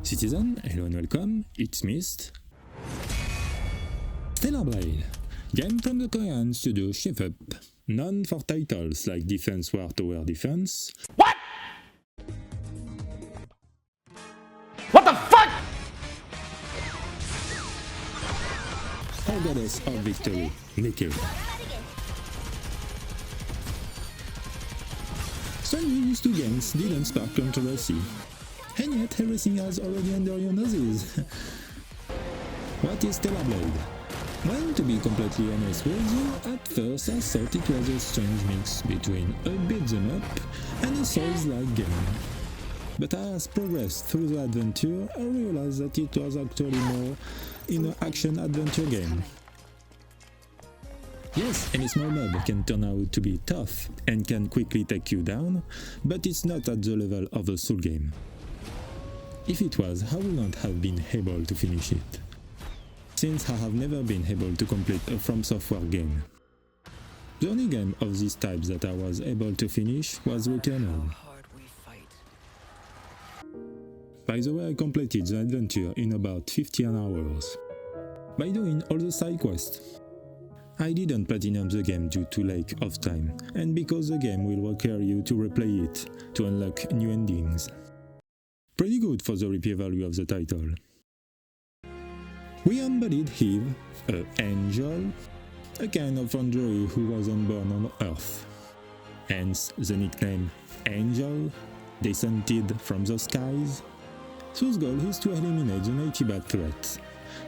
Citizen, hello and welcome, it's Myst. Stellar Blade, game from the Korean studio Shift Up, known for titles like Defense War Tower Defense. What? What the fuck? Or Goddess of Victory, Nikki. Suddenly these two games didn't spark controversy. And yet everything is already under your noses. What is Stellar Blade? Well, to be completely honest with you, at first I thought it was a strange mix between a beat-em-up and a Souls-like game. But as I progressed through the adventure, I realized that it was actually more in an action-adventure game. Yes, any small mob can turn out to be tough and can quickly take you down, but it's not at the level of a Soul game. If it was, I would not have been able to finish it, since I have never been able to complete a From Software game. The only game of this type that I was able to finish was Returnal. By the way, I completed the adventure in about 15 hours, by doing all the side quests. I didn't platinum the game due to lack of time, and because the game will require you to replay it to unlock new endings. Pretty good for the replay value of the title. We embodied Eve, an angel, a kind of android who wasn't born on Earth. Hence the nickname Angel, descended from the skies, whose goal is to eliminate the native threat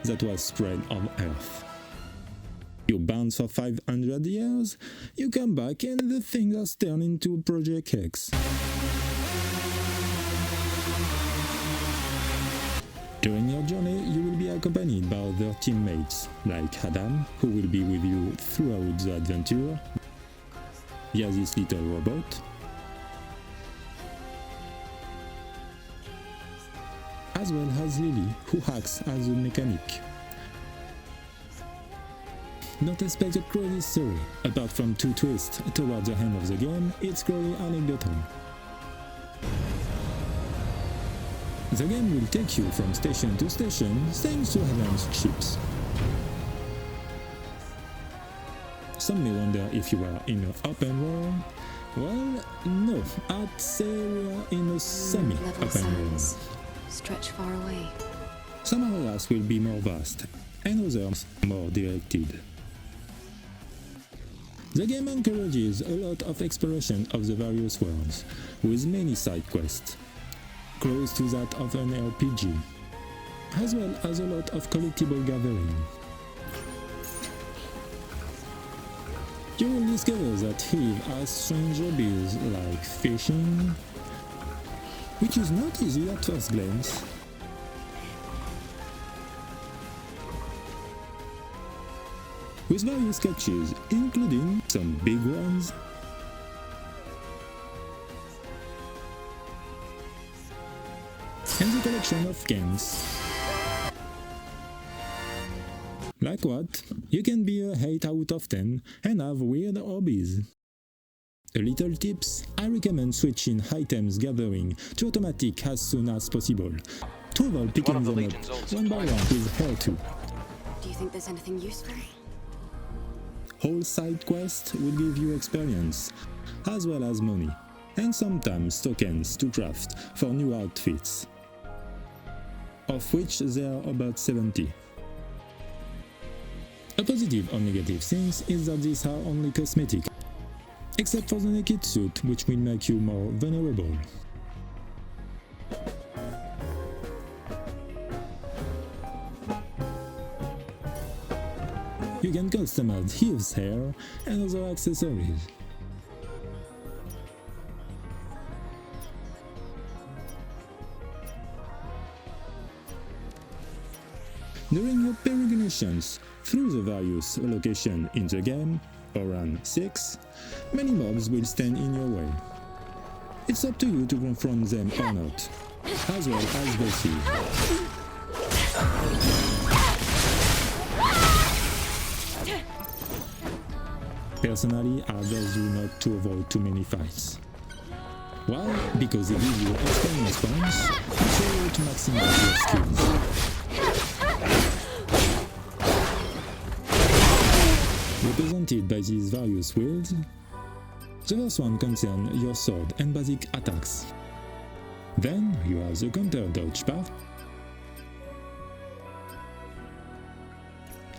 that was spread on Earth. You bounce for 500 years, you come back and the thing has turned into Project X. During your journey, you will be accompanied by other teammates, like Adam, who will be with you throughout the adventure, via this little robot, as well as Lily, who acts as a mechanic. Don't expect a crazy story. Apart from two twists towards the end of the game, it's purely anecdotal. The game will take you from station to station thanks to advanced ships. Some may wonder if you are in an open world. Well, no, I'd say we are in a semi-open world. Stretch far away. Some areas will be more vast, and others more directed. The game encourages a lot of exploration of the various worlds, with many side quests, close to that of an RPG, as well as a lot of collectible gathering. You will discover that Eve has strange hobbies like fishing, which is not easy at first glance. With various catches, including some big ones, and the collection of games. Like what? You can be a 8 out of 10 and have weird hobbies. A little tips, I recommend switching items gathering to automatic as soon as possible, to avoid picking them up one by one with L2. Do you think there's anything useful? Whole side quests will give you experience, as well as money, and sometimes tokens to craft for new outfits, of which there are about 70. A positive or negative thing is that these are only cosmetic, except for the naked suit, which will make you more vulnerable. You can customize Eve's hair and other accessories. During your peregrinations through the various locations in the game, around 6, many mobs will stand in your way. It's up to you to confront them or not, as well as bosses. Personally, I advise you not to avoid too many fights. Why? Because they give you experience points, which allow you to maximize your skills. Represented by these various wields, the first one concerns your sword and basic attacks. Then you have the counter dodge part,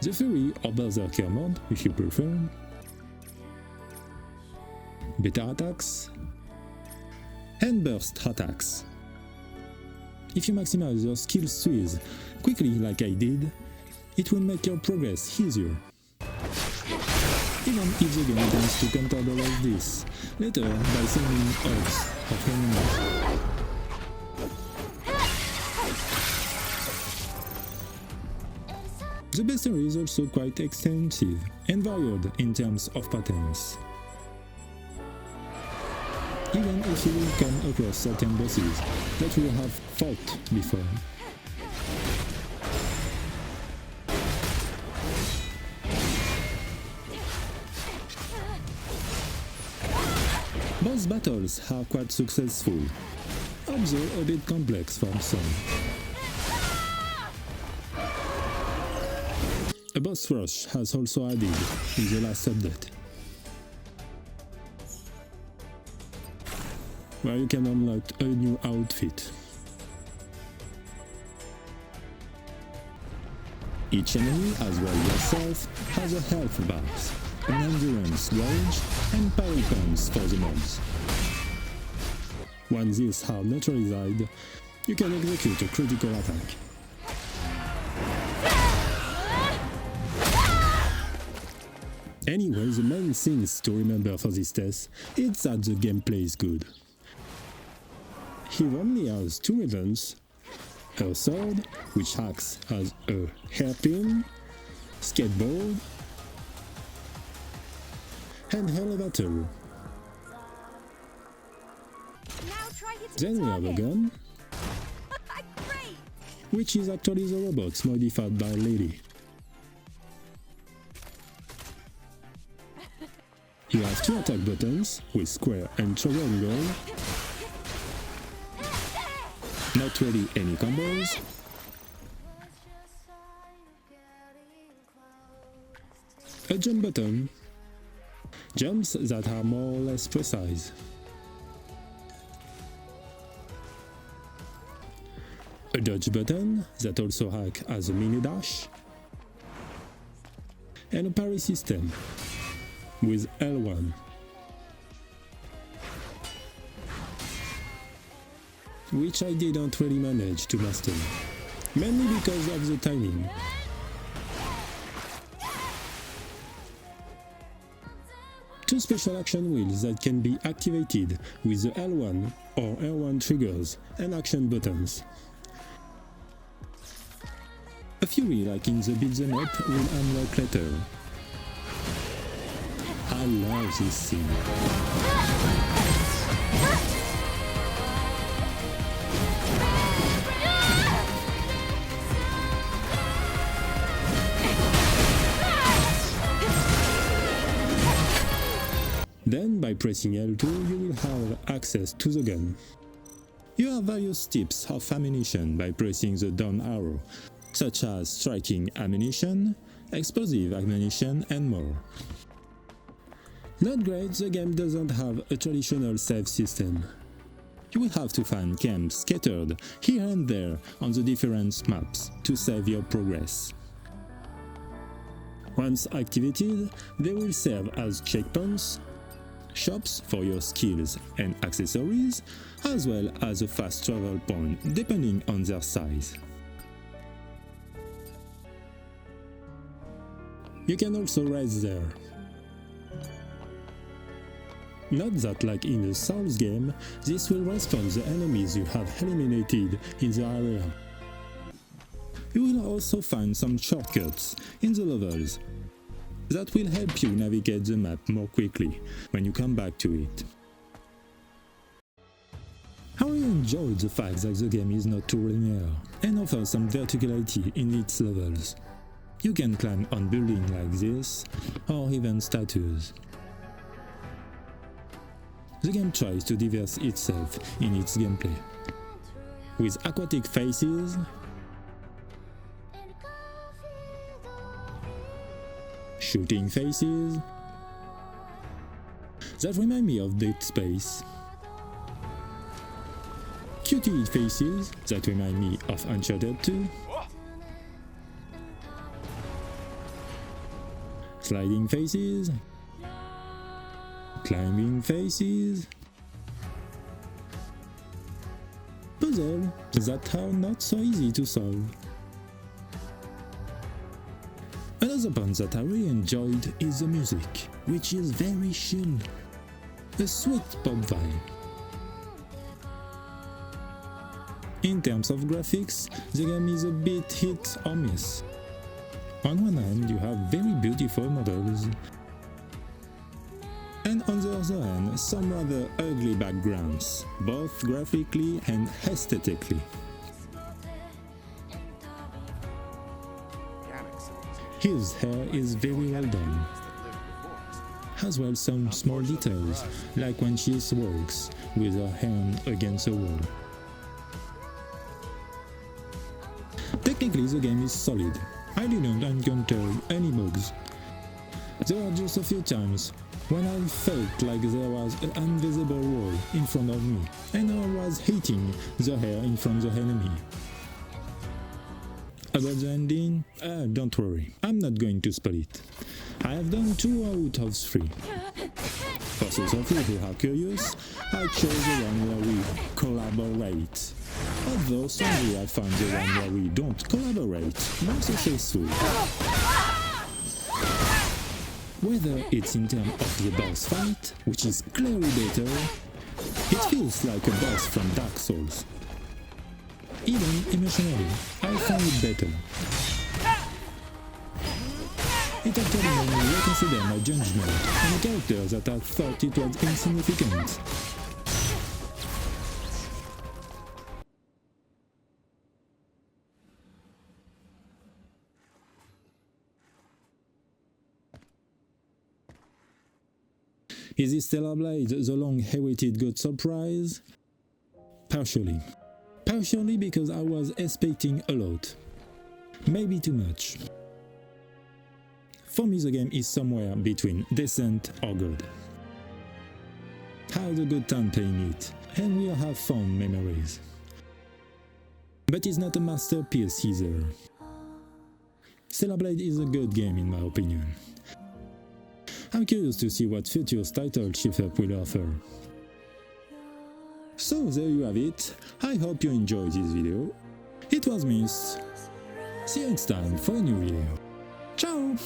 the Fury or Berserker mode if you prefer, beta attacks, and burst attacks. If you maximize your skill trees quickly like I did, it will make your progress easier. Even if the game tends to counter all of this later by sending odds of enemies. The bestiary is also quite extensive and varied in terms of patterns. Even if you will come across certain bosses that you have fought before. Boss battles are quite successful, although a bit complex for some. A boss rush has also added in the last update, where you can unlock a new outfit. Each enemy, as well as yourself, has a health bar, an endurance gauge, and parry points for the mobs. Once these are neutralized, you can execute a critical attack. Anyway, the main things to remember for this test is that the gameplay is good. He only has two weapons, a sword, which acts as a hairpin, skateboard, and elevator. Then we have a gun, which is actually the robots modified by Lady. You have two attack buttons with square and triangle. Not really any combos. A jump button. Jumps that are more or less precise. A dodge button that also acts as a mini dash. And a parry system with L1. Which I didn't really manage to master, mainly because of the timing. Two special action wheels that can be activated with the L1 or R1 triggers and action buttons. A Fury like in the beat 'em up will unlock later. I love this scene. Then, by pressing L2, you will have access to the gun. You have various types of ammunition by pressing the down arrow, such as striking ammunition, explosive ammunition, and more. Not great, the game doesn't have a traditional save system. You will have to find camps scattered here and there on the different maps to save your progress. Once activated, they will serve as checkpoints, shops for your skills and accessories, as well as a fast travel point depending on their size. You can also race there. Not that like in a Souls game, this will respawn the enemies you have eliminated in the area. You will also find some shortcuts in the levels that will help you navigate the map more quickly when you come back to it. I really enjoyed the fact that the game is not too linear and offers some verticality in its levels. You can climb on buildings like this, or even statues. The game tries to diverse itself in its gameplay. with aquatic faces, shooting faces that remind me of Dead Space, cutie faces that remind me of Uncharted 2, sliding faces, climbing faces, puzzles that are not so easy to solve. Another point that I really enjoyed is the music, which is very chill, a sweet pop vibe. In terms of graphics, the game is a bit hit or miss. On one hand, you have very beautiful models, and on the other hand, some rather ugly backgrounds, both graphically and aesthetically. His hair is very well done, as well some small details, like when she walks with her hand against a wall. Technically, the game is solid. I didn't encounter any bugs. There were just a few times when I felt like there was an invisible wall in front of me and I was hitting the hair in front of the enemy. About the ending, don't worry, I'm not going to spoil it. I have done 2 out of 3. For those of you who are curious, I chose the one where we collaborate. Although suddenly I found the one where we don't collaborate more successful. Whether it's in terms of the boss fight, which is clearly better, it feels like a boss from Dark Souls. Even emotionally, I found it better. It actually made me reconsider my judgment on a character that I thought it was insignificant. Is this Stellar Blade the long-awaited good surprise? Partially. Partially because I was expecting a lot. Maybe too much. For me, the game is somewhere between decent or good. I had a good time playing it, and we'll have fond memories. But it's not a masterpiece either. Stellar Blade is a good game in my opinion. I'm curious to see what future title Shift will offer. So there you have it. I hope you enjoyed this video. It was Myst. See you next time for a new video. Ciao!